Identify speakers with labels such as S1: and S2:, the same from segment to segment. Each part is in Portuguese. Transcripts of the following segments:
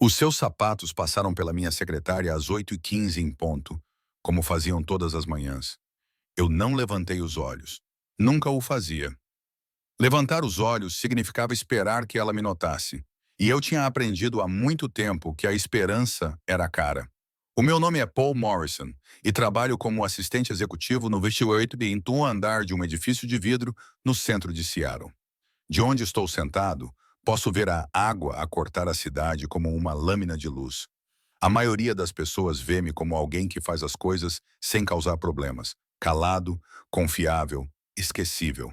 S1: Os seus sapatos passaram pela minha secretária às 8h15 em ponto, como faziam todas as manhãs. Eu não levantei os olhos. Nunca o fazia. Levantar os olhos significava esperar que ela me notasse. E eu tinha aprendido há muito tempo que a esperança era cara. O meu nome é Paul Morrison e trabalho como assistente executivo no 28 em um andar de um edifício de vidro no centro de Seattle. De onde estou sentado, posso ver a água a cortar a cidade como uma lâmina de luz. A maioria das pessoas vê-me como alguém que faz as coisas sem causar problemas, calado, confiável, esquecível.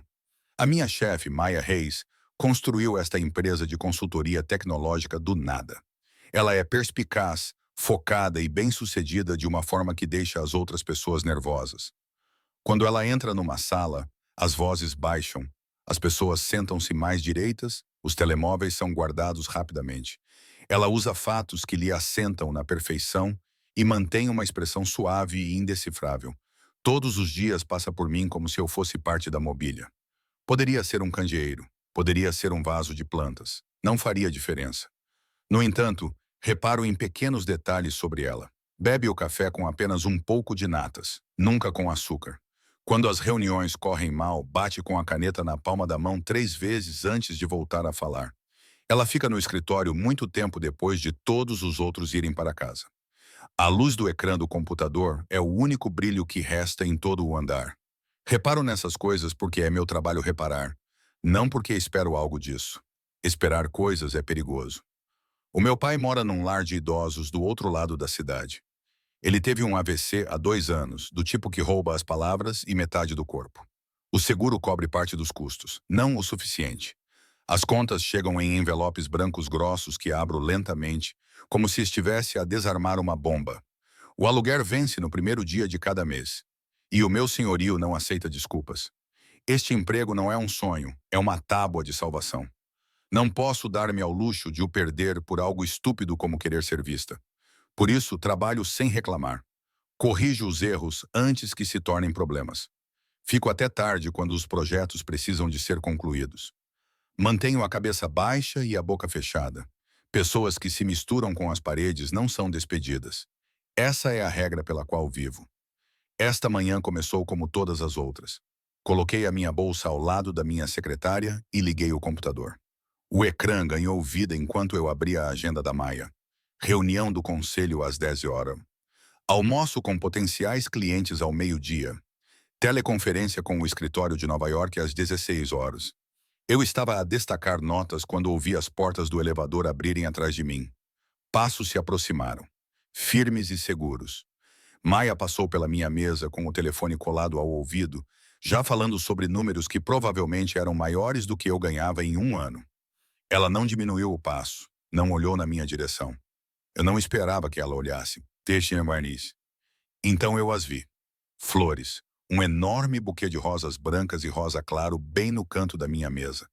S1: A minha chefe, Maya Reis, construiu esta empresa de consultoria tecnológica do nada. Ela é perspicaz, focada e bem-sucedida de uma forma que deixa as outras pessoas nervosas. Quando ela entra numa sala, as vozes baixam, as pessoas sentam-se mais direitas, os telemóveis são guardados rapidamente. Ela usa fatos que lhe assentam na perfeição e mantém uma expressão suave e indecifrável. Todos os dias passa por mim como se eu fosse parte da mobília. Poderia ser um candeeiro, poderia ser um vaso de plantas. Não faria diferença. No entanto, reparo em pequenos detalhes sobre ela. Bebe o café com apenas um pouco de natas, nunca com açúcar. Quando as reuniões correm mal, bate com a caneta na palma da mão 3 vezes antes de voltar a falar. Ela fica no escritório muito tempo depois de todos os outros irem para casa. A luz do ecrã do computador é o único brilho que resta em todo o andar. Reparo nessas coisas porque é meu trabalho reparar, não porque espero algo disso. Esperar coisas é perigoso. O meu pai mora num lar de idosos do outro lado da cidade. Ele teve um AVC há 2 anos, do tipo que rouba as palavras e metade do corpo. O seguro cobre parte dos custos, não o suficiente. As contas chegam em envelopes brancos grossos que abro lentamente, como se estivesse a desarmar uma bomba. O aluguer vence no primeiro dia de cada mês. E o meu senhorio não aceita desculpas. Este emprego não é um sonho, é uma tábua de salvação. Não posso dar-me ao luxo de o perder por algo estúpido como querer ser vista. Por isso, trabalho sem reclamar. Corrijo os erros antes que se tornem problemas. Fico até tarde quando os projetos precisam de ser concluídos. Mantenho a cabeça baixa e a boca fechada. Pessoas que se misturam com as paredes não são despedidas. Essa é a regra pela qual vivo. Esta manhã começou como todas as outras. Coloquei a minha bolsa ao lado da minha secretária e liguei o computador. O ecrã ganhou vida enquanto eu abria a agenda da Maia. Reunião do conselho às 10 horas. Almoço com potenciais clientes ao meio-dia. Teleconferência com o escritório de Nova York às 16 horas. Eu estava a destacar notas quando ouvi as portas do elevador abrirem atrás de mim. Passos se aproximaram, firmes e seguros. Maia passou pela minha mesa com o telefone colado ao ouvido, já falando sobre números que provavelmente eram maiores do que eu ganhava em um ano. Ela não diminuiu o passo, não olhou na minha direção. Eu não esperava que ela olhasse. Deixe em barniz. Então eu as vi. Flores. Um enorme buquê de rosas brancas e rosa claro bem no canto da minha mesa.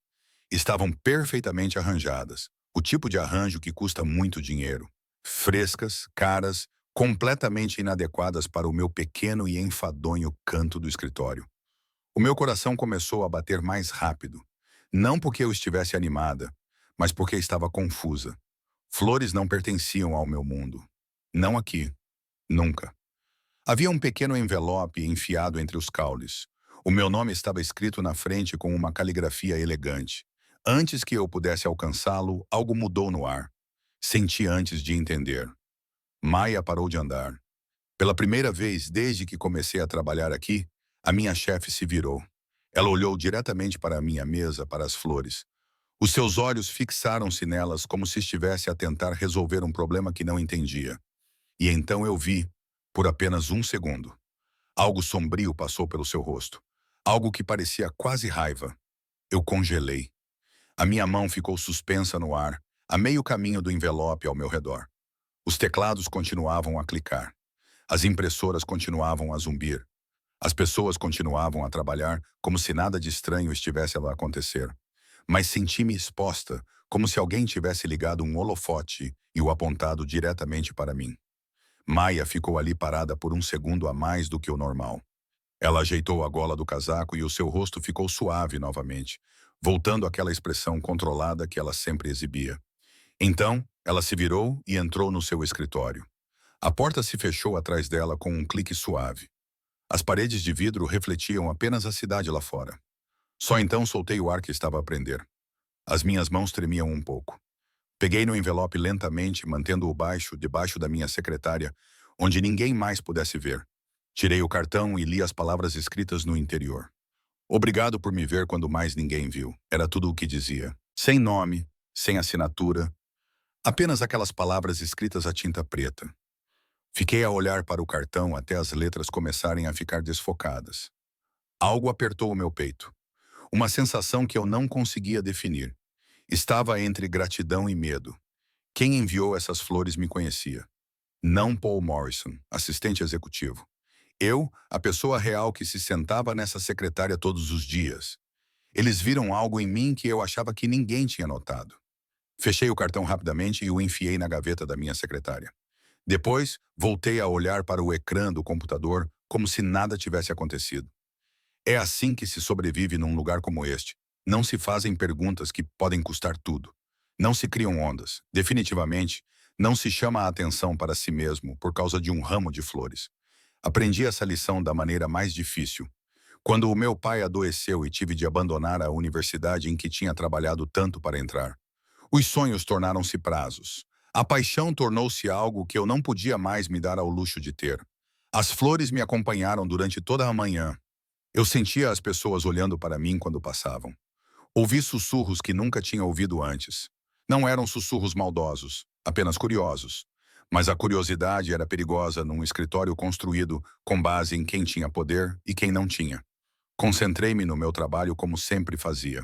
S1: Estavam perfeitamente arranjadas. O tipo de arranjo que custa muito dinheiro. Frescas, caras, completamente inadequadas para o meu pequeno e enfadonho canto do escritório. O meu coração começou a bater mais rápido. Não porque eu estivesse animada, mas porque estava confusa. Flores não pertenciam ao meu mundo. Não aqui. Nunca. Havia um pequeno envelope enfiado entre os caules. O meu nome estava escrito na frente com uma caligrafia elegante. Antes que eu pudesse alcançá-lo, algo mudou no ar. Senti antes de entender. Maia parou de andar. Pela primeira vez desde que comecei a trabalhar aqui, a minha chefe se virou. Ela olhou diretamente para a minha mesa, para as flores. Os seus olhos fixaram-se nelas como se estivesse a tentar resolver um problema que não entendia. E então eu vi, por apenas um segundo. Algo sombrio passou pelo seu rosto. Algo que parecia quase raiva. Eu congelei. A minha mão ficou suspensa no ar, a meio caminho do envelope ao meu redor. Os teclados continuavam a clicar. As impressoras continuavam a zumbir. As pessoas continuavam a trabalhar como se nada de estranho estivesse a acontecer. Mas senti-me exposta, como se alguém tivesse ligado um holofote e o apontado diretamente para mim. Maia ficou ali parada por um segundo a mais do que o normal. Ela ajeitou a gola do casaco e o seu rosto ficou suave novamente, voltando àquela expressão controlada que ela sempre exibia. Então, ela se virou e entrou no seu escritório. A porta se fechou atrás dela com um clique suave. As paredes de vidro refletiam apenas a cidade lá fora. Só então soltei o ar que estava a prender. As minhas mãos tremiam um pouco. Peguei no envelope lentamente, mantendo-o debaixo da minha secretária, onde ninguém mais pudesse ver. Tirei o cartão e li as palavras escritas no interior. Obrigado por me ver quando mais ninguém viu. Era tudo o que dizia. Sem nome, sem assinatura, apenas aquelas palavras escritas a tinta preta. Fiquei a olhar para o cartão até as letras começarem a ficar desfocadas. Algo apertou o meu peito. Uma sensação que eu não conseguia definir. Estava entre gratidão e medo. Quem enviou essas flores me conhecia. Não Paul Morrison, assistente executivo. Eu, a pessoa real que se sentava nessa secretária todos os dias. Eles viram algo em mim que eu achava que ninguém tinha notado. Fechei o cartão rapidamente e o enfiei na gaveta da minha secretária. Depois, voltei a olhar para o ecrã do computador como se nada tivesse acontecido. É assim que se sobrevive num lugar como este. Não se fazem perguntas que podem custar tudo. Não se criam ondas. Definitivamente, não se chama a atenção para si mesmo por causa de um ramo de flores. Aprendi essa lição da maneira mais difícil. Quando o meu pai adoeceu e tive de abandonar a universidade em que tinha trabalhado tanto para entrar. Os sonhos tornaram-se prazos. A paixão tornou-se algo que eu não podia mais me dar ao luxo de ter. As flores me acompanharam durante toda a manhã. Eu sentia as pessoas olhando para mim quando passavam. Ouvi sussurros que nunca tinha ouvido antes. Não eram sussurros maldosos, apenas curiosos. Mas a curiosidade era perigosa num escritório construído com base em quem tinha poder e quem não tinha. Concentrei-me no meu trabalho como sempre fazia.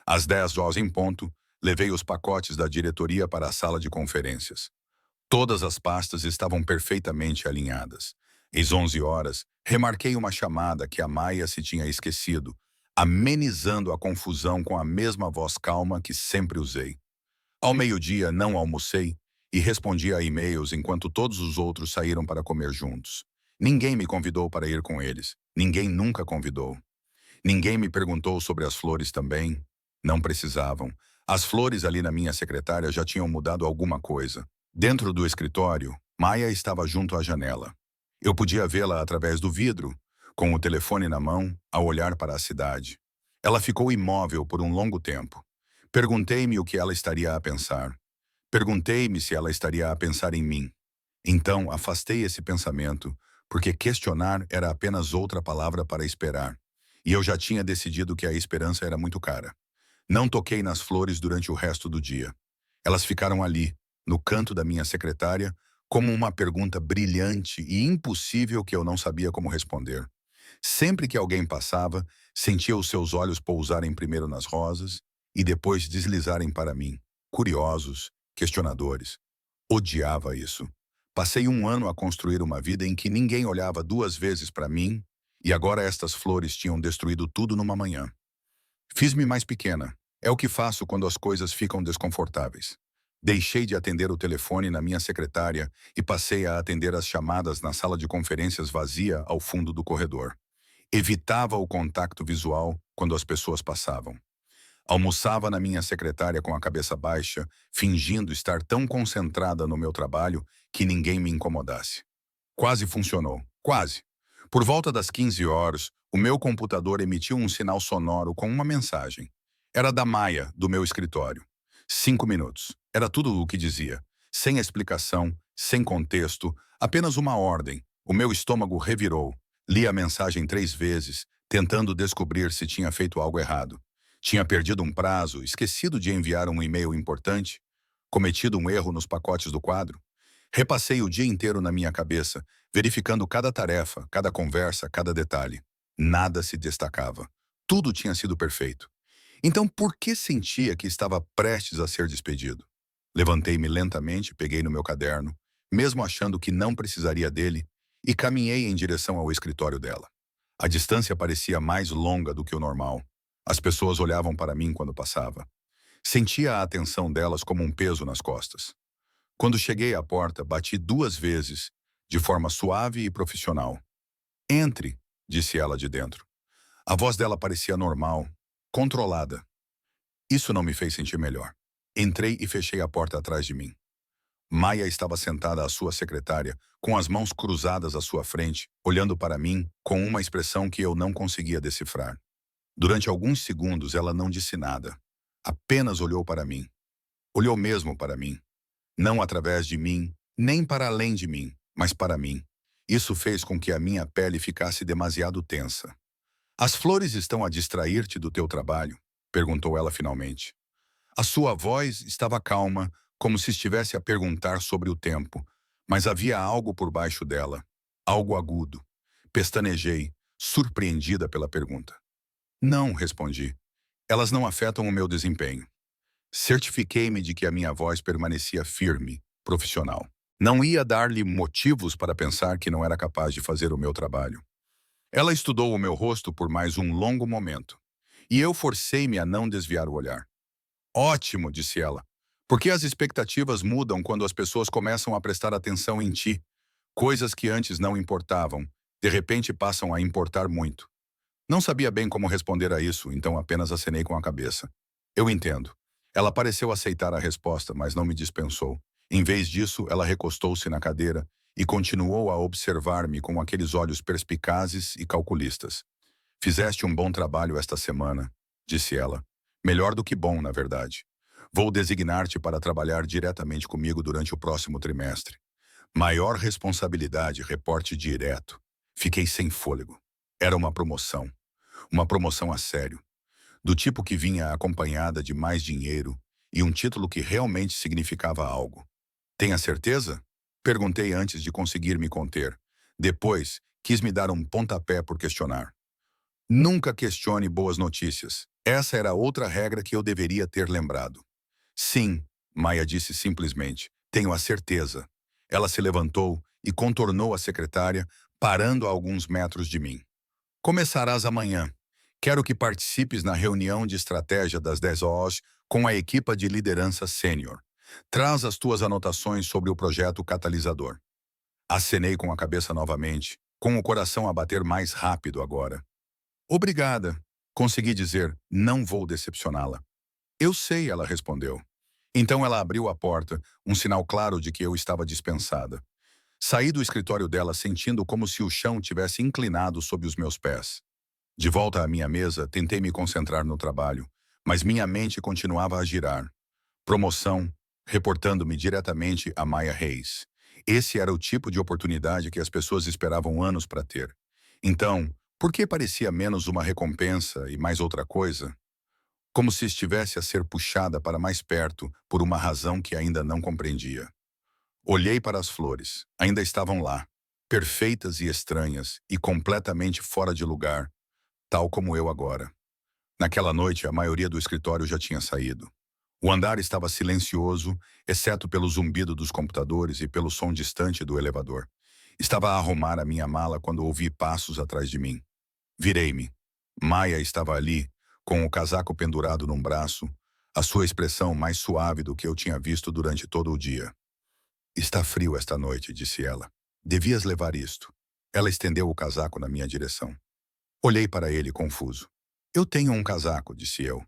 S1: Às 10 horas em ponto, levei os pacotes da diretoria para a sala de conferências. Todas as pastas estavam perfeitamente alinhadas. Às 11 horas, remarquei uma chamada que a Maia se tinha esquecido, amenizando a confusão com a mesma voz calma que sempre usei. Ao meio-dia, não almocei e respondi a e-mails enquanto todos os outros saíram para comer juntos. Ninguém me convidou para ir com eles. Ninguém nunca convidou. Ninguém me perguntou sobre as flores também. Não precisavam. As flores ali na minha secretária já tinham mudado alguma coisa. Dentro do escritório, Maia estava junto à janela. Eu podia vê-la através do vidro, com o telefone na mão, a olhar para a cidade. Ela ficou imóvel por um longo tempo. Perguntei-me o que ela estaria a pensar. Perguntei-me se ela estaria a pensar em mim. Então, afastei esse pensamento, porque questionar era apenas outra palavra para esperar. E eu já tinha decidido que a esperança era muito cara. Não toquei nas flores durante o resto do dia. Elas ficaram ali, no canto da minha secretária, como uma pergunta brilhante e impossível que eu não sabia como responder. Sempre que alguém passava, sentia os seus olhos pousarem primeiro nas rosas e depois deslizarem para mim, curiosos, questionadores. Odiava isso. Passei um ano a construir uma vida em que ninguém olhava duas vezes para mim e agora estas flores tinham destruído tudo numa manhã. Fiz-me mais pequena. É o que faço quando as coisas ficam desconfortáveis. Deixei de atender o telefone na minha secretária e passei a atender as chamadas na sala de conferências vazia ao fundo do corredor. Evitava o contato visual quando as pessoas passavam. Almoçava na minha secretária com a cabeça baixa, fingindo estar tão concentrada no meu trabalho que ninguém me incomodasse. Quase funcionou. Quase. Por volta das 15 horas, o meu computador emitiu um sinal sonoro com uma mensagem. Era da Maia, do meu escritório. 5 minutos. Era tudo o que dizia. Sem explicação, sem contexto, apenas uma ordem. O meu estômago revirou. Li a mensagem 3 vezes, tentando descobrir se tinha feito algo errado. Tinha perdido um prazo, esquecido de enviar um e-mail importante, cometido um erro nos pacotes do quadro. Repassei o dia inteiro na minha cabeça, verificando cada tarefa, cada conversa, cada detalhe. Nada se destacava. Tudo tinha sido perfeito. Então, por que sentia que estava prestes a ser despedido? Levantei-me lentamente, peguei no meu caderno, mesmo achando que não precisaria dele, e caminhei em direção ao escritório dela. A distância parecia mais longa do que o normal. As pessoas olhavam para mim quando passava. Sentia a atenção delas como um peso nas costas. Quando cheguei à porta, bati 2 vezes, de forma suave e profissional. Entre, disse ela de dentro. A voz dela parecia normal, controlada. Isso não me fez sentir melhor. Entrei e fechei a porta atrás de mim. Maia estava sentada à sua secretária, com as mãos cruzadas à sua frente, olhando para mim com uma expressão que eu não conseguia decifrar. Durante alguns segundos ela não disse nada. Apenas olhou para mim. Olhou mesmo para mim. Não através de mim, nem para além de mim, mas para mim. Isso fez com que a minha pele ficasse demasiado tensa. As flores estão a distrair-te do teu trabalho? Perguntou ela finalmente. A sua voz estava calma, como se estivesse a perguntar sobre o tempo, mas havia algo por baixo dela, algo agudo. Pestanejei, surpreendida pela pergunta. Não, respondi. Elas não afetam o meu desempenho. Certifiquei-me de que a minha voz permanecia firme, profissional. Não ia dar-lhe motivos para pensar que não era capaz de fazer o meu trabalho. Ela estudou o meu rosto por mais um longo momento, e eu forcei-me a não desviar o olhar. Ótimo, disse ela, porque as expectativas mudam quando as pessoas começam a prestar atenção em ti. Coisas que antes não importavam, de repente passam a importar muito. Não sabia bem como responder a isso, então apenas acenei com a cabeça. Eu entendo. Ela pareceu aceitar a resposta, mas não me dispensou. Em vez disso, ela recostou-se na cadeira e continuou a observar-me com aqueles olhos perspicazes e calculistas. Fizeste um bom trabalho esta semana, disse ela. Melhor do que bom, na verdade. Vou designar-te para trabalhar diretamente comigo durante o próximo trimestre. Maior responsabilidade, reporte direto. Fiquei sem fôlego. Era uma promoção. Uma promoção a sério. Do tipo que vinha acompanhada de mais dinheiro e um título que realmente significava algo. Tem a certeza? Perguntei antes de conseguir me conter. Depois, quis me dar um pontapé por questionar. Nunca questione boas notícias. Essa era outra regra que eu deveria ter lembrado. Sim, Maia disse simplesmente. Tenho a certeza. Ela se levantou e contornou a secretária, parando a alguns metros de mim. Começarás amanhã. Quero que participes na reunião de estratégia das 10 horas com a equipa de liderança sênior. Traz as tuas anotações sobre o projeto catalisador. Acenei com a cabeça novamente, com o coração a bater mais rápido agora. Obrigada. Consegui dizer, não vou decepcioná-la. Eu sei, ela respondeu. Então ela abriu a porta, um sinal claro de que eu estava dispensada. Saí do escritório dela sentindo como se o chão tivesse inclinado sob os meus pés. De volta à minha mesa, tentei me concentrar no trabalho, mas minha mente continuava a girar. Promoção, reportando-me diretamente a Maia Reis. Esse era o tipo de oportunidade que as pessoas esperavam anos para ter. Então, por que parecia menos uma recompensa e mais outra coisa? Como se estivesse a ser puxada para mais perto por uma razão que ainda não compreendia. Olhei para as flores. Ainda estavam lá, perfeitas e estranhas e completamente fora de lugar, tal como eu agora. Naquela noite, a maioria do escritório já tinha saído. O andar estava silencioso, exceto pelo zumbido dos computadores e pelo som distante do elevador. Estava a arrumar a minha mala quando ouvi passos atrás de mim. Virei-me. Maia estava ali, com o casaco pendurado num braço, a sua expressão mais suave do que eu tinha visto durante todo o dia. Está frio esta noite, disse ela. Devias levar isto. Ela estendeu o casaco na minha direção. Olhei para ele confuso. Eu tenho um casaco, disse eu.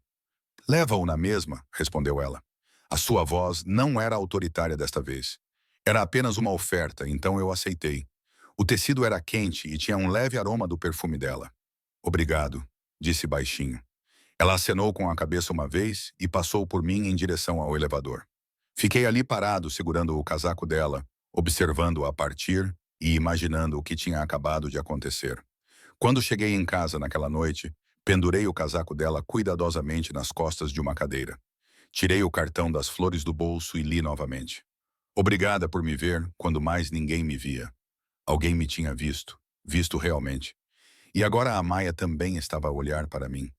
S1: Leva-o na mesma, respondeu ela. A sua voz não era autoritária desta vez. Era apenas uma oferta, então eu aceitei. O tecido era quente e tinha um leve aroma do perfume dela. Obrigado, disse baixinho. Ela acenou com a cabeça uma vez e passou por mim em direção ao elevador. Fiquei ali parado, segurando o casaco dela, observando-a partir e imaginando o que tinha acabado de acontecer. Quando cheguei em casa naquela noite, pendurei o casaco dela cuidadosamente nas costas de uma cadeira. Tirei o cartão das flores do bolso e li novamente. Obrigada por me ver quando mais ninguém me via. Alguém me tinha visto, visto realmente. E agora a Maia também estava a olhar para mim.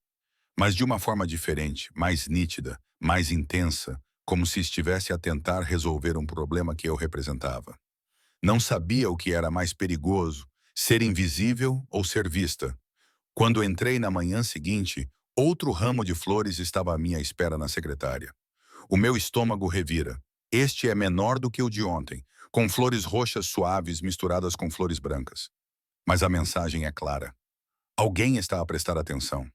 S1: Mas de uma forma diferente, mais nítida, mais intensa, como se estivesse a tentar resolver um problema que eu representava. Não sabia o que era mais perigoso, ser invisível ou ser vista. Quando entrei na manhã seguinte, outro ramo de flores estava à minha espera na secretária. O meu estômago revira. Este é menor do que o de ontem, com flores roxas suaves misturadas com flores brancas. Mas a mensagem é clara. Alguém está a prestar atenção.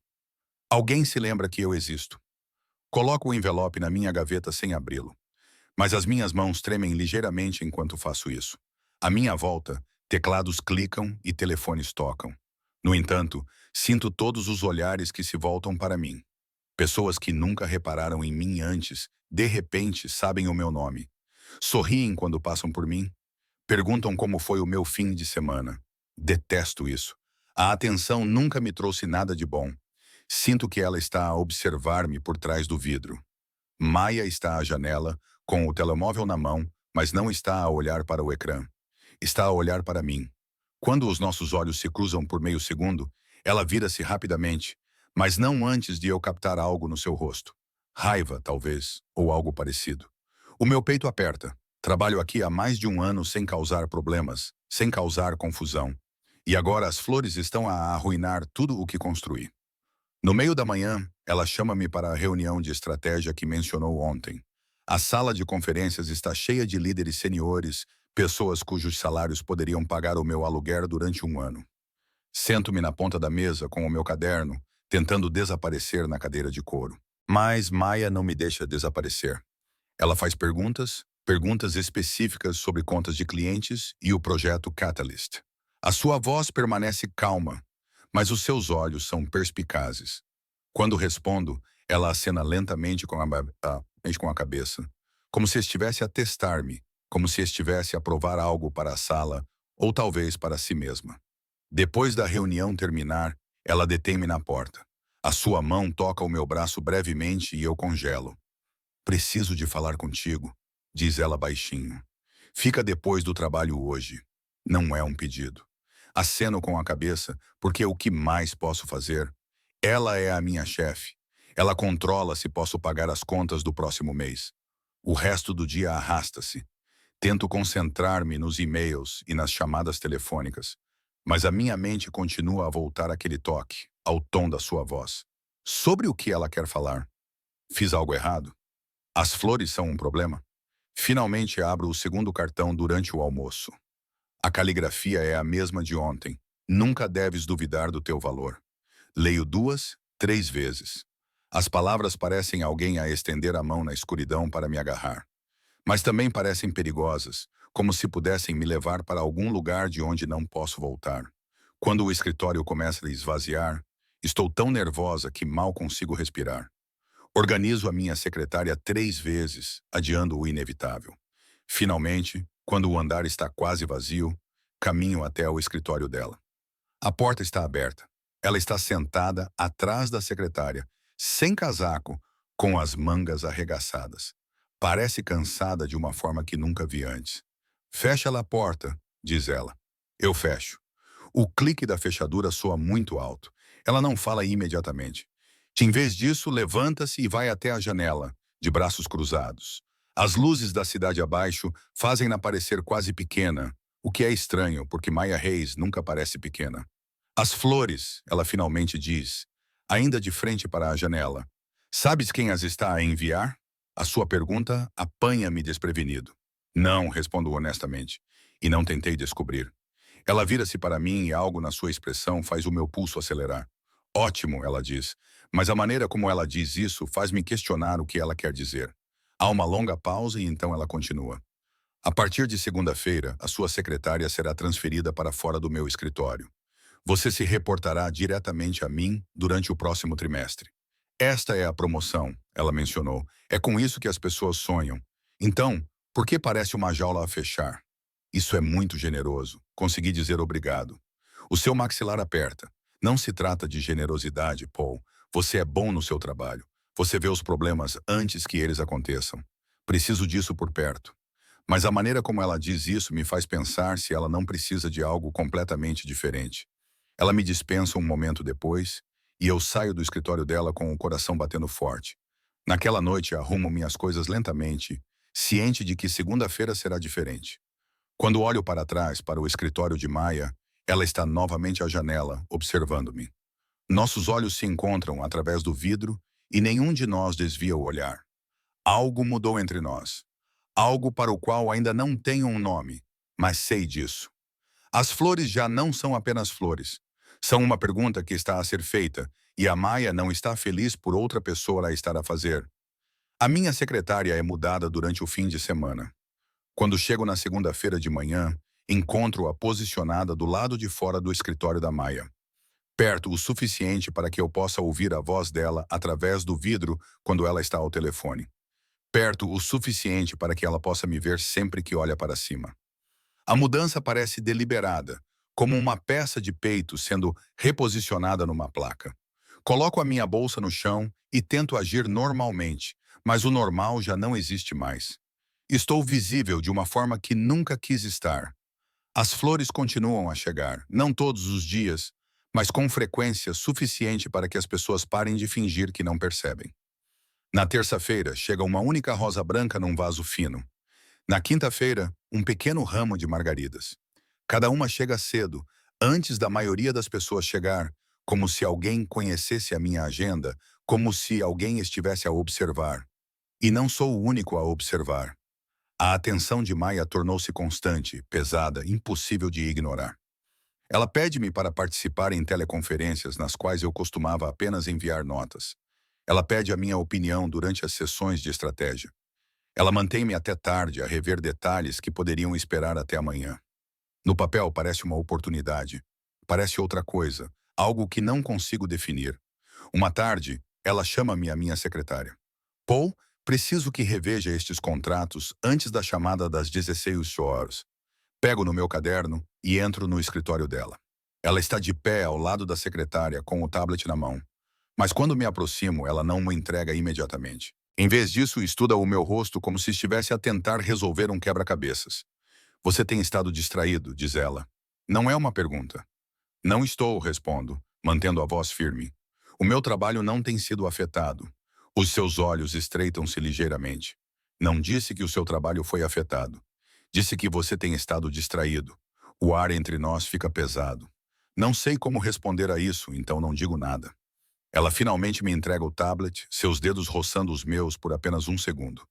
S1: Alguém se lembra que eu existo. Coloco o envelope na minha gaveta sem abri-lo, mas as minhas mãos tremem ligeiramente enquanto faço isso. À minha volta, teclados clicam e telefones tocam. No entanto, sinto todos os olhares que se voltam para mim. Pessoas que nunca repararam em mim antes, de repente, sabem o meu nome. Sorriem quando passam por mim. Perguntam como foi o meu fim de semana. Detesto isso. A atenção nunca me trouxe nada de bom. Sinto que ela está a observar-me por trás do vidro. Maia está à janela, com o telemóvel na mão, mas não está a olhar para o ecrã. Está a olhar para mim. Quando os nossos olhos se cruzam por meio segundo, ela vira-se rapidamente, mas não antes de eu captar algo no seu rosto. Raiva, talvez, ou algo parecido. O meu peito aperta. Trabalho aqui há mais de um ano sem causar problemas, sem causar confusão. E agora as flores estão a arruinar tudo o que construí. No meio da manhã, ela chama-me para a reunião de estratégia que mencionou ontem. A sala de conferências está cheia de líderes seniores, pessoas cujos salários poderiam pagar o meu aluguer durante um ano. Sento-me na ponta da mesa com o meu caderno, tentando desaparecer na cadeira de couro. Mas Maia não me deixa desaparecer. Ela faz perguntas, perguntas específicas sobre contas de clientes e o projeto Catalyst. A sua voz permanece calma, mas os seus olhos são perspicazes. Quando respondo, ela acena lentamente com a cabeça, como se estivesse a testar-me, como se estivesse a provar algo para a sala, ou talvez para si mesma. Depois da reunião terminar, ela detém-me na porta. A sua mão toca o meu braço brevemente e eu congelo. Preciso de falar contigo, diz ela baixinho. Fica depois do trabalho hoje. Não é um pedido. Aceno com a cabeça, porque o que mais posso fazer? Ela é a minha chefe. Ela controla se posso pagar as contas do próximo mês. O resto do dia arrasta-se. Tento concentrar-me nos e-mails e nas chamadas telefônicas, mas a minha mente continua a voltar àquele toque, ao tom da sua voz. Sobre o que ela quer falar? Fiz algo errado? As flores são um problema? Finalmente abro o segundo cartão durante o almoço. A caligrafia é a mesma de ontem. Nunca deves duvidar do teu valor. Leio 2, 3 vezes. As palavras parecem alguém a estender a mão na escuridão para me agarrar. Mas também parecem perigosas, como se pudessem me levar para algum lugar de onde não posso voltar. Quando o escritório começa a esvaziar, estou tão nervosa que mal consigo respirar. Organizo a minha secretária 3 vezes, adiando o inevitável. Finalmente, quando o andar está quase vazio, caminho até o escritório dela. A porta está aberta. Ela está sentada atrás da secretária, sem casaco, com as mangas arregaçadas. Parece cansada de uma forma que nunca vi antes. Fecha-la a porta, diz ela. Eu fecho. O clique da fechadura soa muito alto. Ela não fala imediatamente. Em vez disso, levanta-se e vai até a janela, de braços cruzados. As luzes da cidade abaixo fazem-na parecer quase pequena, o que é estranho, porque Maya Reis nunca parece pequena. As flores, ela finalmente diz, ainda de frente para a janela. Sabes quem as está a enviar? A sua pergunta apanha-me desprevenido. Não, respondo honestamente, e não tentei descobrir. Ela vira-se para mim e algo na sua expressão faz o meu pulso acelerar. Ótimo, ela diz, mas a maneira como ela diz isso faz-me questionar o que ela quer dizer. Há uma longa pausa e então ela continua. A partir de segunda-feira, a sua secretária será transferida para fora do meu escritório. Você se reportará diretamente a mim durante o próximo trimestre. Esta é a promoção, ela mencionou. É com isso que as pessoas sonham. Então, por que parece uma jaula a fechar? Isso é muito generoso. Consegui dizer obrigado. O seu maxilar aperta. Não se trata de generosidade, Paul. Você é bom no seu trabalho. Você vê os problemas antes que eles aconteçam. Preciso disso por perto. Mas a maneira como ela diz isso me faz pensar se ela não precisa de algo completamente diferente. Ela me dispensa um momento depois, e eu saio do escritório dela com o coração batendo forte. Naquela noite arrumo minhas coisas lentamente, ciente de que segunda-feira será diferente. Quando olho para trás, para o escritório de Maia, ela está novamente à janela, observando-me. Nossos olhos se encontram através do vidro e nenhum de nós desvia o olhar. Algo mudou entre nós. Algo para o qual ainda não tenho um nome, mas sei disso. As flores já não são apenas flores. São uma pergunta que está a ser feita, e a Maia não está feliz por outra pessoa a estar a fazer. A minha secretária é mudada durante o fim de semana. Quando chego na segunda-feira de manhã, encontro-a posicionada do lado de fora do escritório da Maia, perto o suficiente para que eu possa ouvir a voz dela através do vidro quando ela está ao telefone. Perto o suficiente para que ela possa me ver sempre que olha para cima. A mudança parece deliberada, como uma peça de peito sendo reposicionada numa placa. Coloco a minha bolsa no chão e tento agir normalmente, mas o normal já não existe mais. Estou visível de uma forma que nunca quis estar. As flores continuam a chegar, não todos os dias, mas com frequência suficiente para que as pessoas parem de fingir que não percebem. Na terça-feira, chega uma única rosa branca num vaso fino. Na quinta-feira, um pequeno ramo de margaridas. Cada uma chega cedo, antes da maioria das pessoas chegar, como se alguém conhecesse a minha agenda, como se alguém estivesse a observar. E não sou o único a observar. A atenção de Maia tornou-se constante, pesada, impossível de ignorar. Ela pede-me para participar em teleconferências nas quais eu costumava apenas enviar notas. Ela pede a minha opinião durante as sessões de estratégia. Ela mantém-me até tarde a rever detalhes que poderiam esperar até amanhã. No papel parece uma oportunidade. Parece outra coisa, algo que não consigo definir. Uma tarde, ela chama-me a minha secretária. Paul, preciso que reveja estes contratos antes da chamada das 16 horas. Pego no meu caderno e entro no escritório dela. Ela está de pé ao lado da secretária com o tablet na mão. Mas quando me aproximo, ela não me entrega imediatamente. Em vez disso, estuda o meu rosto como se estivesse a tentar resolver um quebra-cabeças. Você tem estado distraído, diz ela. Não é uma pergunta. Não estou, respondo, mantendo a voz firme. O meu trabalho não tem sido afetado. Os seus olhos estreitam-se ligeiramente. Não disse que o seu trabalho foi afetado. Disse que você tem estado distraído. O ar entre nós fica pesado. Não sei como responder a isso, então não digo nada. Ela finalmente me entrega o tablet, seus dedos roçando os meus por apenas um segundo.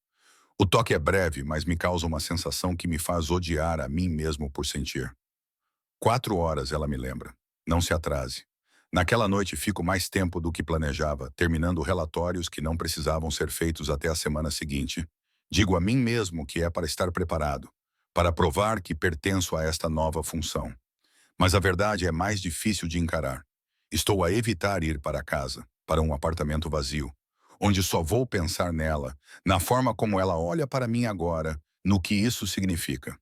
S1: O toque é breve, mas me causa uma sensação que me faz odiar a mim mesmo por sentir. 4 horas, ela me lembra. Não se atrase. Naquela noite fico mais tempo do que planejava, terminando relatórios que não precisavam ser feitos até a semana seguinte. Digo a mim mesmo que é para estar preparado, para provar que pertenço a esta nova função. Mas a verdade é mais difícil de encarar. Estou a evitar ir para casa, para um apartamento vazio, onde só vou pensar nela, na forma como ela olha para mim agora, no que isso significa.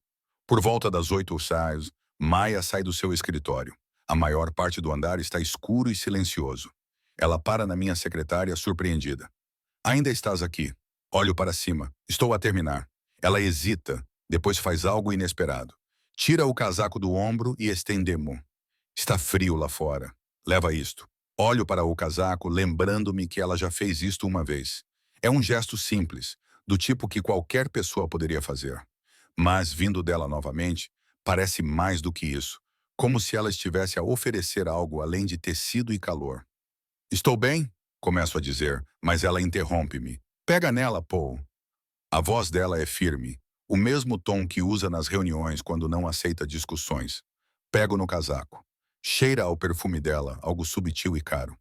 S1: Por volta das 8 horas, Maia sai do seu escritório. A maior parte do andar está escuro e silencioso. Ela para na minha secretária, surpreendida. Ainda estás aqui. Olho para cima. Estou a terminar. Ela hesita, depois faz algo inesperado. Tira o casaco do ombro e estende-mo. Está frio lá fora. Leva isto. Olho para o casaco, lembrando-me que ela já fez isto uma vez. É um gesto simples, do tipo que qualquer pessoa poderia fazer. Mas, vindo dela novamente, parece mais do que isso, como se ela estivesse a oferecer algo além de tecido e calor. Estou bem? Começo a dizer, mas ela interrompe-me. Pega nela, Paul. A voz dela é firme, o mesmo tom que usa nas reuniões quando não aceita discussões. Pego no casaco. Cheira ao perfume dela, algo subtil e caro.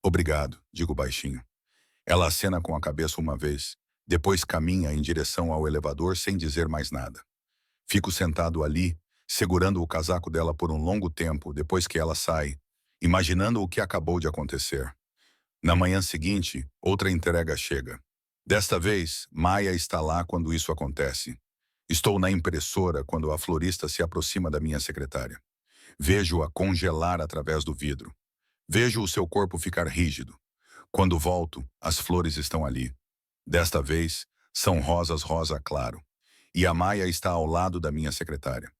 S1: Obrigado, digo baixinho. Ela acena com a cabeça uma vez, depois caminha em direção ao elevador sem dizer mais nada. Fico sentado ali, segurando o casaco dela por um longo tempo depois que ela sai, imaginando o que acabou de acontecer. Na manhã seguinte, outra entrega chega. Desta vez, Maia está lá quando isso acontece. Estou na impressora quando a florista se aproxima da minha secretária. Vejo-a congelar através do vidro. Vejo o seu corpo ficar rígido. Quando volto, as flores estão ali. Desta vez, são rosas rosa claro. E a Maia está ao lado da minha secretária.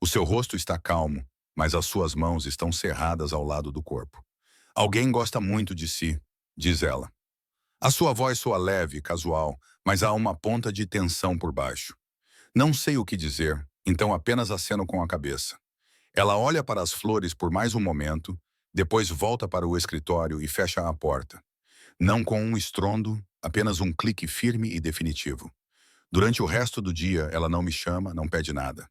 S1: O seu rosto está calmo, mas as suas mãos estão cerradas ao lado do corpo. Alguém gosta muito de si, diz ela. A sua voz soa leve, casual, mas há uma ponta de tensão por baixo. Não sei o que dizer, então apenas aceno com a cabeça. Ela olha para as flores por mais um momento, depois volta para o escritório e fecha a porta. Não com um estrondo, apenas um clique firme e definitivo. Durante o resto do dia, ela não me chama, não pede nada.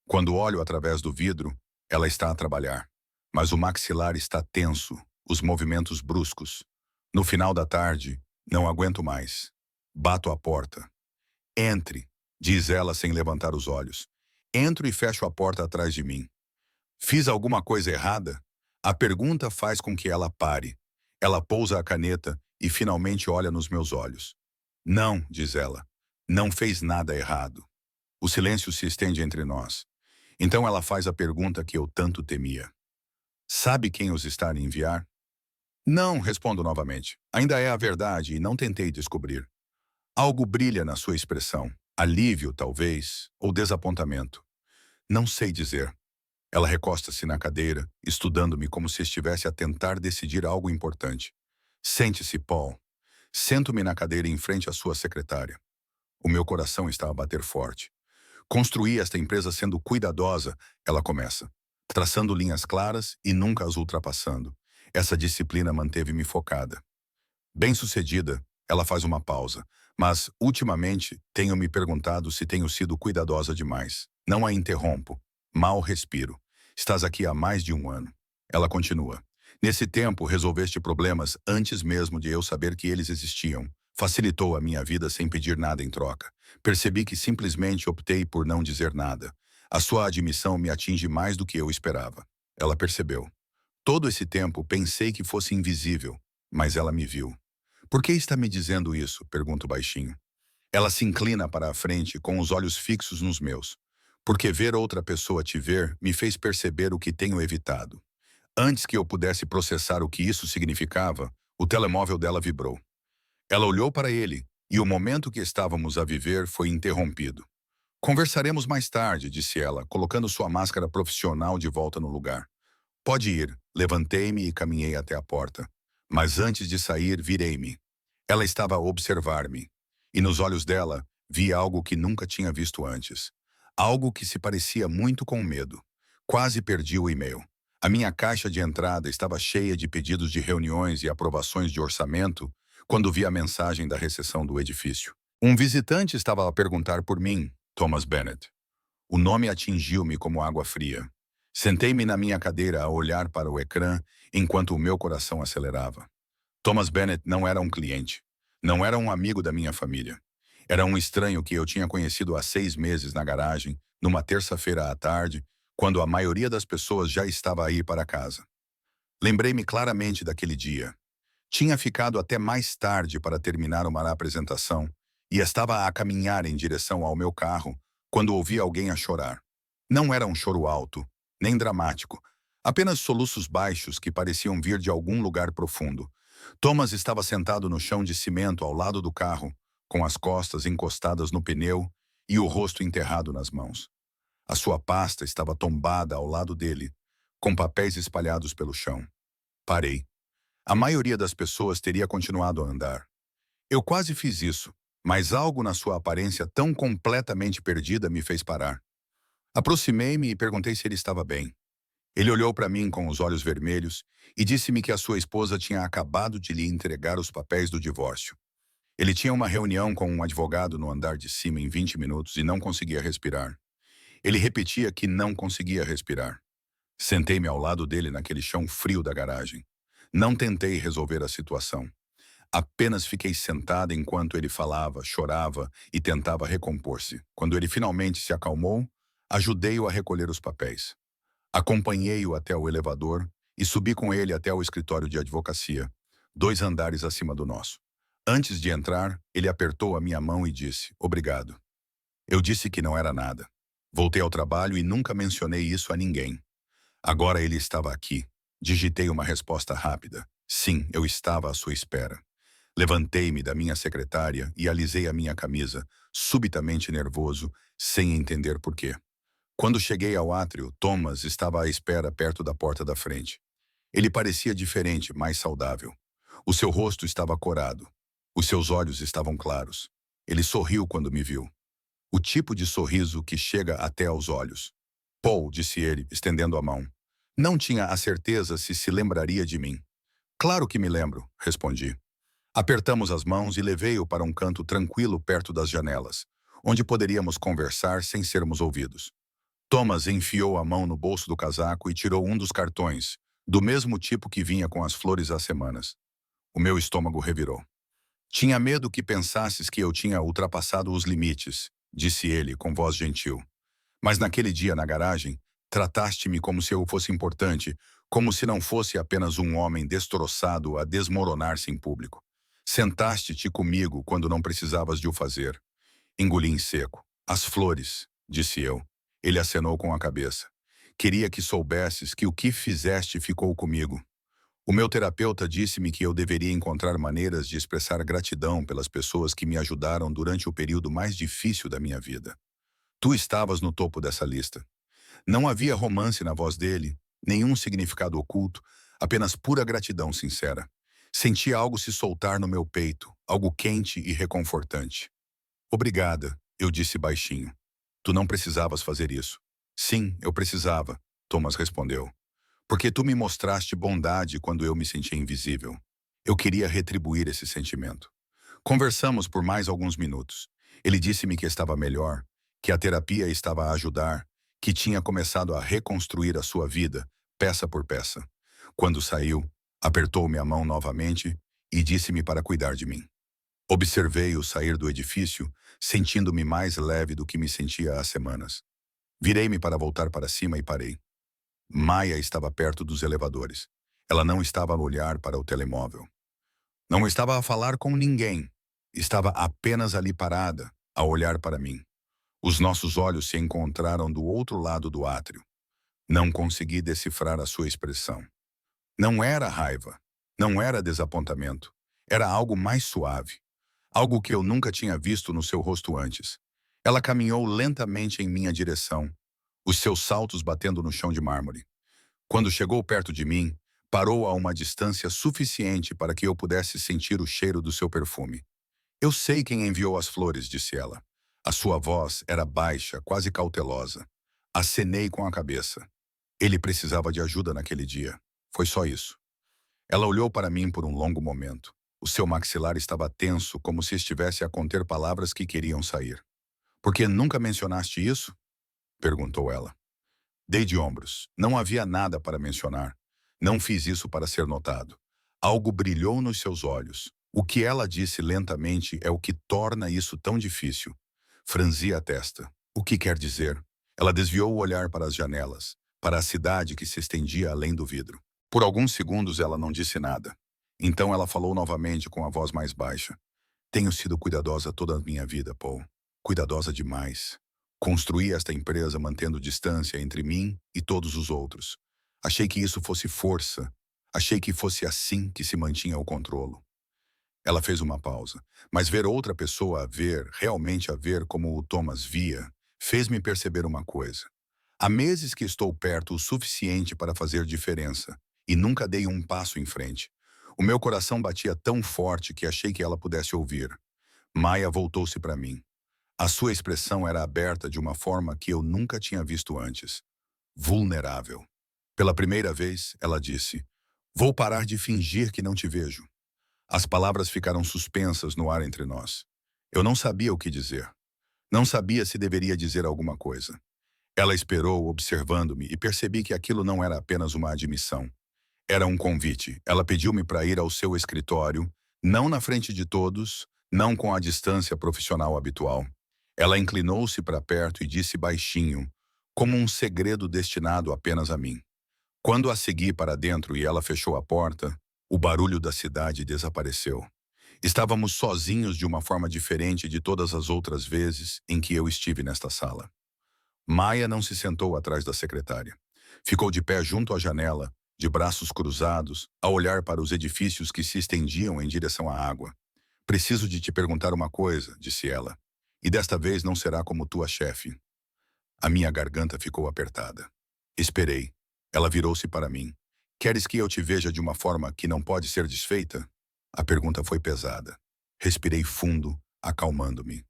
S1: Quando olho através do vidro, ela está a trabalhar. Mas o maxilar está tenso, os movimentos bruscos. No final da tarde, não aguento mais. Bato a porta. Entre, diz ela sem levantar os olhos. Entro e fecho a porta atrás de mim. Fiz alguma coisa errada? A pergunta faz com que ela pare. Ela pousa a caneta e finalmente olha nos meus olhos. Não, diz ela. Não fez nada errado. O silêncio se estende entre nós. Então ela faz a pergunta que eu tanto temia. Sabe quem os está a enviar? Não, respondo novamente. Ainda é a verdade e não tentei descobrir. Algo brilha na sua expressão. Alívio, talvez, ou desapontamento. Não sei dizer. Ela recosta-se na cadeira, estudando-me como se estivesse a tentar decidir algo importante. Sente-se, Paul. Sento-me na cadeira em frente à sua secretária. O meu coração está a bater forte. Construí esta empresa sendo cuidadosa, ela começa, traçando linhas claras e nunca as ultrapassando. Essa disciplina manteve-me focada. Bem-sucedida, ela faz uma pausa, mas, ultimamente, tenho me perguntado se tenho sido cuidadosa demais. Não a interrompo. Mal respiro. Estás aqui há mais de um ano. Ela continua. Nesse tempo, resolveste problemas antes mesmo de eu saber que eles existiam. Facilitou a minha vida sem pedir nada em troca. Percebi que simplesmente optei por não dizer nada. A sua admissão me atinge mais do que eu esperava. Ela percebeu. Todo esse tempo pensei que fosse invisível, mas ela me viu. Por que está me dizendo isso? Pergunto baixinho. Ela se inclina para a frente com os olhos fixos nos meus. Porque ver outra pessoa te ver me fez perceber o que tenho evitado. Antes que eu pudesse processar o que isso significava, o telemóvel dela vibrou. Ela olhou para ele, e o momento que estávamos a viver foi interrompido. Conversaremos mais tarde, disse ela, colocando sua máscara profissional de volta no lugar. Pode ir. Levantei-me e caminhei até a porta. Mas antes de sair, virei-me. Ela estava a observar-me. E nos olhos dela, vi algo que nunca tinha visto antes. Algo que se parecia muito com medo. Quase perdi o e-mail. A minha caixa de entrada estava cheia de pedidos de reuniões e aprovações de orçamento quando vi a mensagem da recepção do edifício. Um visitante estava a perguntar por mim, Thomas Bennett. O nome atingiu-me como água fria. Sentei-me na minha cadeira a olhar para o ecrã enquanto o meu coração acelerava. Thomas Bennett não era um cliente. Não era um amigo da minha família. Era um estranho que eu tinha conhecido há 6 meses na garagem, numa terça-feira à tarde, quando a maioria das pessoas já estava a ir para casa. Lembrei-me claramente daquele dia. Tinha ficado até mais tarde para terminar uma apresentação e estava a caminhar em direção ao meu carro quando ouvi alguém a chorar. Não era um choro alto, nem dramático, apenas soluços baixos que pareciam vir de algum lugar profundo. Thomas estava sentado no chão de cimento ao lado do carro, com as costas encostadas no pneu e o rosto enterrado nas mãos. A sua pasta estava tombada ao lado dele, com papéis espalhados pelo chão. Parei. A maioria das pessoas teria continuado a andar. Eu quase fiz isso, mas algo na sua aparência tão completamente perdida me fez parar. Aproximei-me e perguntei se ele estava bem. Ele olhou para mim com os olhos vermelhos e disse-me que a sua esposa tinha acabado de lhe entregar os papéis do divórcio. Ele tinha uma reunião com um advogado no andar de cima em 20 minutos e não conseguia respirar. Ele repetia que não conseguia respirar. Sentei-me ao lado dele naquele chão frio da garagem. Não tentei resolver a situação. Apenas fiquei sentada enquanto ele falava, chorava e tentava recompor-se. Quando ele finalmente se acalmou, ajudei-o a recolher os papéis. Acompanhei-o até o elevador e subi com ele até o escritório de advocacia, 2 andares acima do nosso. Antes de entrar, ele apertou a minha mão e disse, obrigado. Eu disse que não era nada. Voltei ao trabalho e nunca mencionei isso a ninguém. Agora ele estava aqui. Digitei uma resposta rápida. Sim, eu estava à sua espera. Levantei-me da minha secretária e alisei a minha camisa, subitamente nervoso, sem entender por quê. Quando cheguei ao átrio, Thomas estava à espera perto da porta da frente. Ele parecia diferente, mais saudável. O seu rosto estava corado. Os seus olhos estavam claros. Ele sorriu quando me viu. O tipo de sorriso que chega até aos olhos. Paul, disse ele, estendendo a mão. Não tinha a certeza se lembraria de mim. Claro que me lembro, respondi. Apertamos as mãos e levei-o para um canto tranquilo perto das janelas, onde poderíamos conversar sem sermos ouvidos. Thomas enfiou a mão no bolso do casaco e tirou um dos cartões, do mesmo tipo que vinha com as flores há semanas. O meu estômago revirou. Tinha medo que pensasses que eu tinha ultrapassado os limites, disse ele com voz gentil. Mas naquele dia na garagem, trataste-me como se eu fosse importante, como se não fosse apenas um homem destroçado a desmoronar-se em público. Sentaste-te comigo quando não precisavas de o fazer. Engoli em seco. As flores, disse eu. Ele acenou com a cabeça. Queria que soubesses que o que fizeste ficou comigo. O meu terapeuta disse-me que eu deveria encontrar maneiras de expressar gratidão pelas pessoas que me ajudaram durante o período mais difícil da minha vida. Tu estavas no topo dessa lista. Não havia romance na voz dele, nenhum significado oculto, apenas pura gratidão sincera. Senti algo se soltar no meu peito, algo quente e reconfortante. Obrigada, eu disse baixinho. Tu não precisavas fazer isso. Sim, eu precisava, Thomas respondeu. Porque tu me mostraste bondade quando eu me sentia invisível. Eu queria retribuir esse sentimento. Conversamos por mais alguns minutos. Ele disse-me que estava melhor, que a terapia estava a ajudar, que tinha começado a reconstruir a sua vida, peça por peça. Quando saiu, apertou-me a mão novamente e disse-me para cuidar de mim. Observei-o sair do edifício, sentindo-me mais leve do que me sentia há semanas. Virei-me para voltar para cima e parei. Maia estava perto dos elevadores. Ela não estava a olhar para o telemóvel. Não estava a falar com ninguém. Estava apenas ali parada, a olhar para mim. Os nossos olhos se encontraram do outro lado do átrio. Não consegui decifrar a sua expressão. Não era raiva. Não era desapontamento. Era algo mais suave. Algo que eu nunca tinha visto no seu rosto antes. Ela caminhou lentamente em minha direção, os seus saltos batendo no chão de mármore. Quando chegou perto de mim, parou a uma distância suficiente para que eu pudesse sentir o cheiro do seu perfume. Eu sei quem enviou as flores, disse ela. A sua voz era baixa, quase cautelosa. Acenei com a cabeça. Ele precisava de ajuda naquele dia. Foi só isso. Ela olhou para mim por um longo momento. O seu maxilar estava tenso, como se estivesse a conter palavras que queriam sair. Por que nunca mencionaste isso? Perguntou ela. Dei de ombros. Não havia nada para mencionar. Não fiz isso para ser notado. Algo brilhou nos seus olhos. O que ela disse lentamente é o que torna isso tão difícil. Franzi a testa. O que quer dizer? Ela desviou o olhar para as janelas, para a cidade que se estendia além do vidro. Por alguns segundos ela não disse nada. Então ela falou novamente com a voz mais baixa. Tenho sido cuidadosa toda a minha vida, Paul. Cuidadosa demais. Construí esta empresa mantendo distância entre mim e todos os outros. Achei que isso fosse força. Achei que fosse assim que se mantinha o controle. Ela fez uma pausa, mas ver outra pessoa a ver, realmente a ver como o Thomas via, fez-me perceber uma coisa. Há meses que estou perto o suficiente para fazer diferença, e nunca dei um passo em frente. O meu coração batia tão forte que achei que ela pudesse ouvir. Maia voltou-se para mim. A sua expressão era aberta de uma forma que eu nunca tinha visto antes. Vulnerável. Pela primeira vez, ela disse, vou parar de fingir que não te vejo. As palavras ficaram suspensas no ar entre nós. Eu não sabia o que dizer. Não sabia se deveria dizer alguma coisa. Ela esperou, observando-me, e percebi que aquilo não era apenas uma admissão. Era um convite. Ela pediu-me para ir ao seu escritório, não na frente de todos, não com a distância profissional habitual. Ela inclinou-se para perto e disse baixinho, como um segredo destinado apenas a mim. Quando a segui para dentro e ela fechou a porta, o barulho da cidade desapareceu. Estávamos sozinhos de uma forma diferente de todas as outras vezes em que eu estive nesta sala. Maia não se sentou atrás da secretária. Ficou de pé junto à janela, de braços cruzados, a olhar para os edifícios que se estendiam em direção à água. Preciso de te perguntar uma coisa, disse ela. E desta vez não será como tua chefe. A minha garganta ficou apertada. Esperei. Ela virou-se para mim. Queres que eu te veja de uma forma que não pode ser desfeita? A pergunta foi pesada. Respirei fundo, acalmando-me.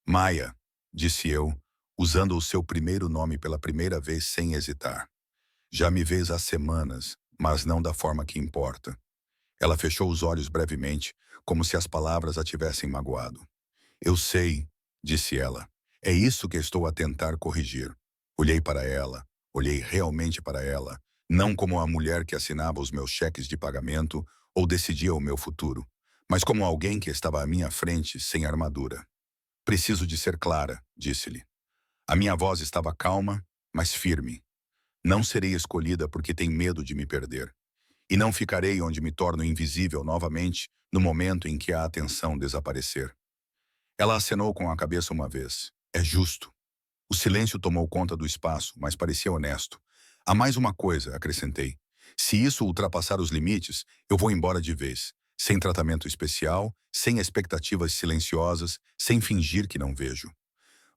S1: Maia, disse eu, usando o seu primeiro nome pela primeira vez sem hesitar. Já me vês há semanas, mas não da forma que importa. Ela fechou os olhos brevemente, como se as palavras a tivessem magoado. Eu sei, disse ela. É isso que estou a tentar corrigir. Olhei para ela, olhei realmente para ela, não como a mulher que assinava os meus cheques de pagamento ou decidia o meu futuro, mas como alguém que estava à minha frente sem armadura. Preciso de ser clara, disse-lhe. A minha voz estava calma, mas firme. Não serei escolhida porque tem medo de me perder. E não ficarei onde me torno invisível novamente no momento em que a atenção desaparecer. Ela acenou com a cabeça uma vez. É justo. O silêncio tomou conta do espaço, mas parecia honesto. Há mais uma coisa, acrescentei. Se isso ultrapassar os limites, eu vou embora de vez. Sem tratamento especial, sem expectativas silenciosas, sem fingir que não vejo.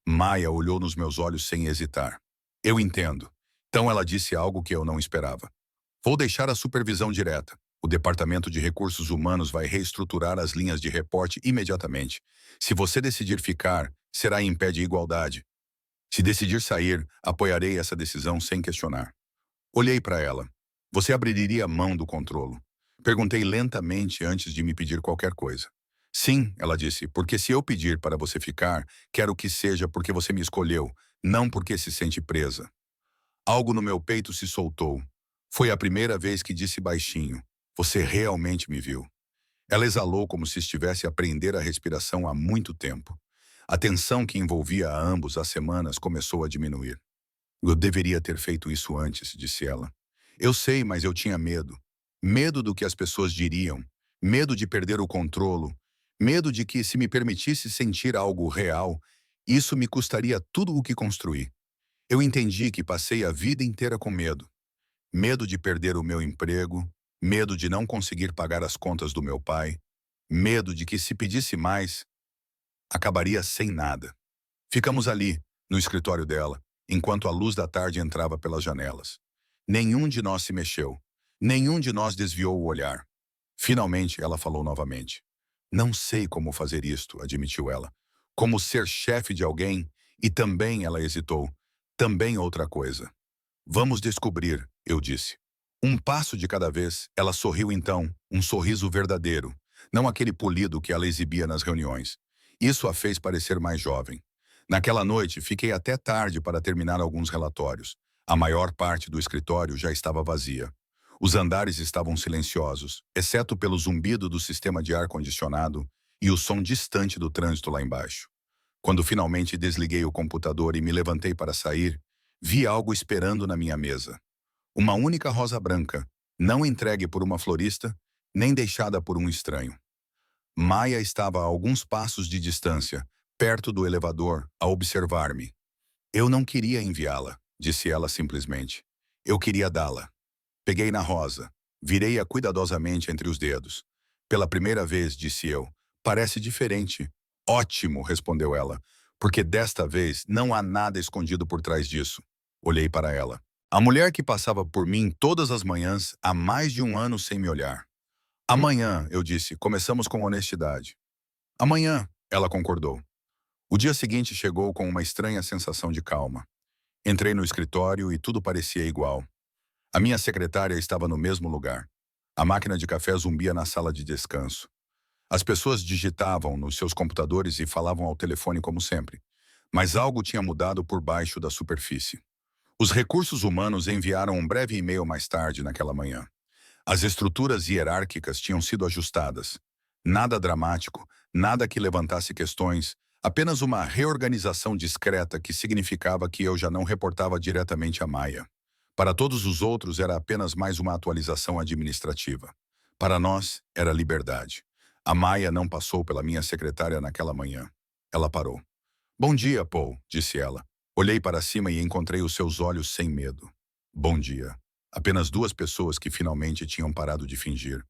S1: Maia olhou nos meus olhos sem hesitar. Eu entendo. Então ela disse algo que eu não esperava. Vou deixar a supervisão direta. O Departamento de Recursos Humanos vai reestruturar as linhas de reporte imediatamente. Se você decidir ficar, será em pé de igualdade. Se decidir sair, apoiarei essa decisão sem questionar. Olhei para ela. Você abriria mão do controlo? Perguntei lentamente antes de me pedir qualquer coisa. Sim, ela disse, porque se eu pedir para você ficar, quero que seja porque você me escolheu, não porque se sente presa. Algo no meu peito se soltou. Foi a primeira vez que disse baixinho. Você realmente me viu. Ela exalou como se estivesse a prender a respiração há muito tempo. A tensão que envolvia a ambos há semanas começou a diminuir. Eu deveria ter feito isso antes, disse ela. Eu sei, mas eu tinha medo. Medo do que as pessoas diriam. Medo de perder o controle. Medo de que, se me permitisse sentir algo real, isso me custaria tudo o que construí. Eu entendi que passei a vida inteira com medo. Medo de perder o meu emprego. Medo de não conseguir pagar as contas do meu pai. Medo de que, se pedisse mais, acabaria sem nada. Ficamos ali, no escritório dela, enquanto a luz da tarde entrava pelas janelas. Nenhum de nós se mexeu. Nenhum de nós desviou o olhar. Finalmente, ela falou novamente. Não sei como fazer isto, admitiu ela. Como ser chefe de alguém, e também ela hesitou. Também outra coisa. Vamos descobrir, eu disse. Um passo de cada vez, ela sorriu então, um sorriso verdadeiro, não aquele polido que ela exibia nas reuniões. Isso a fez parecer mais jovem. Naquela noite, fiquei até tarde para terminar alguns relatórios. A maior parte do escritório já estava vazia. Os andares estavam silenciosos, exceto pelo zumbido do sistema de ar-condicionado e o som distante do trânsito lá embaixo. Quando finalmente desliguei o computador e me levantei para sair, vi algo esperando na minha mesa. Uma única rosa branca, não entregue por uma florista, nem deixada por um estranho. Maia estava a alguns passos de distância, perto do elevador, a observar-me. Eu não queria enviá-la, disse ela simplesmente. Eu queria dá-la. Peguei na rosa, virei-a cuidadosamente entre os dedos. Pela primeira vez, disse eu, parece diferente. Ótimo, respondeu ela, porque desta vez não há nada escondido por trás disso. Olhei para ela. A mulher que passava por mim todas as manhãs há mais de um ano sem me olhar. Amanhã, eu disse, começamos com honestidade. Amanhã, ela concordou. O dia seguinte chegou com uma estranha sensação de calma. Entrei no escritório e tudo parecia igual. A minha secretária estava no mesmo lugar. A máquina de café zumbia na sala de descanso. As pessoas digitavam nos seus computadores e falavam ao telefone como sempre. Mas algo tinha mudado por baixo da superfície. Os recursos humanos enviaram um breve e-mail mais tarde naquela manhã. As estruturas hierárquicas tinham sido ajustadas. Nada dramático, nada que levantasse questões, apenas uma reorganização discreta que significava que eu já não reportava diretamente a Maia. Para todos os outros era apenas mais uma atualização administrativa. Para nós, era liberdade. A Maia não passou pela minha secretária naquela manhã. Ela parou. Bom dia, Paul, disse ela. Olhei para cima e encontrei os seus olhos sem medo. Bom dia. Apenas duas pessoas que finalmente tinham parado de fingir.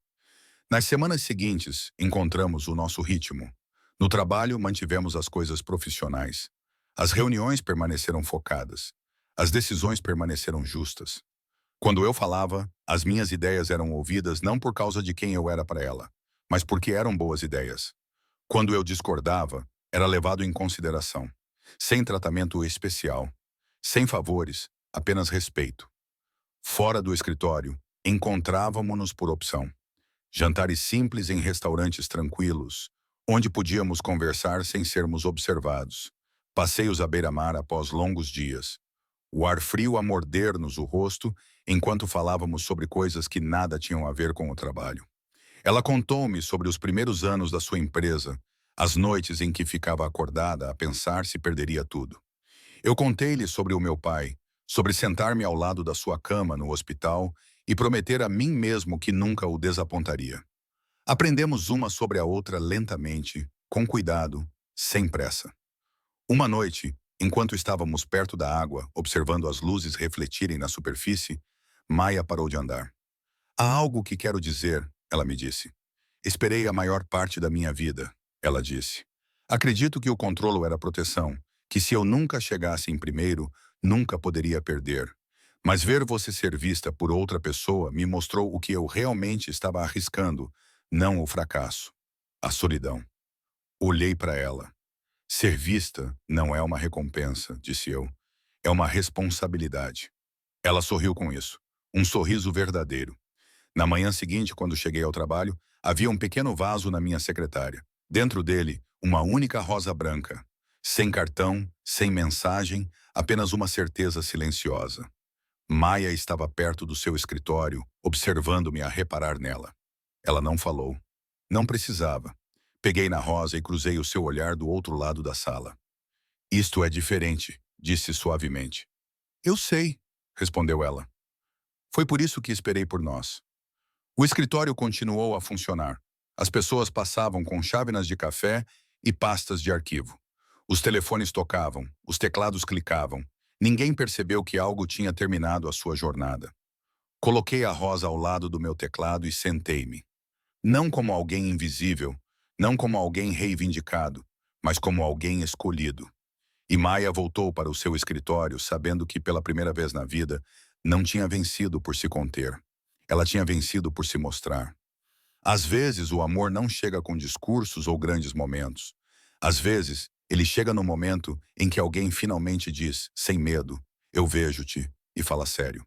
S1: Nas semanas seguintes, encontramos o nosso ritmo. No trabalho, mantivemos as coisas profissionais. As reuniões permaneceram focadas. As decisões permaneceram justas. Quando eu falava, as minhas ideias eram ouvidas não por causa de quem eu era para ela, mas porque eram boas ideias. Quando eu discordava, era levado em consideração. Sem tratamento especial. Sem favores, apenas respeito. Fora do escritório, encontrávamos-nos por opção. Jantares simples em restaurantes tranquilos, onde podíamos conversar sem sermos observados. Passeios à beira-mar após longos dias. O ar frio a morder-nos o rosto enquanto falávamos sobre coisas que nada tinham a ver com o trabalho. Ela contou-me sobre os primeiros anos da sua empresa, as noites em que ficava acordada a pensar se perderia tudo. Eu contei-lhe sobre o meu pai, sobre sentar-me ao lado da sua cama no hospital e prometer a mim mesmo que nunca o desapontaria. Aprendemos uma sobre a outra lentamente, com cuidado, sem pressa. Uma noite, enquanto estávamos perto da água, observando as luzes refletirem na superfície, Maia parou de andar. Há algo que quero dizer, ela me disse. Esperei a maior parte da minha vida, ela disse. Acredito que o controlo era proteção, que se eu nunca chegasse em primeiro, nunca poderia perder. Mas ver você ser vista por outra pessoa me mostrou o que eu realmente estava arriscando, não o fracasso. A solidão. Olhei para ela. Ser vista não é uma recompensa, disse eu. É uma responsabilidade. Ela sorriu com isso. Um sorriso verdadeiro. Na manhã seguinte, quando cheguei ao trabalho, havia um pequeno vaso na minha secretária. Dentro dele, uma única rosa branca. Sem cartão, sem mensagem, apenas uma certeza silenciosa. Maia estava perto do seu escritório, observando-me a reparar nela. Ela não falou. Não precisava. Peguei na rosa e cruzei o seu olhar do outro lado da sala. Isto é diferente, disse suavemente. Eu sei, respondeu ela. Foi por isso que esperei por nós. O escritório continuou a funcionar. As pessoas passavam com chávenas de café e pastas de arquivo. Os telefones tocavam, os teclados clicavam. Ninguém percebeu que algo tinha terminado a sua jornada. Coloquei a rosa ao lado do meu teclado e sentei-me. Não como alguém invisível, não como alguém reivindicado, mas como alguém escolhido. E Maia voltou para o seu escritório sabendo que, pela primeira vez na vida, não tinha vencido por se conter. Ela tinha vencido por se mostrar. Às vezes, o amor não chega com discursos ou grandes momentos. Às vezes, ele chega no momento em que alguém finalmente diz, sem medo, eu vejo-te, e fala sério.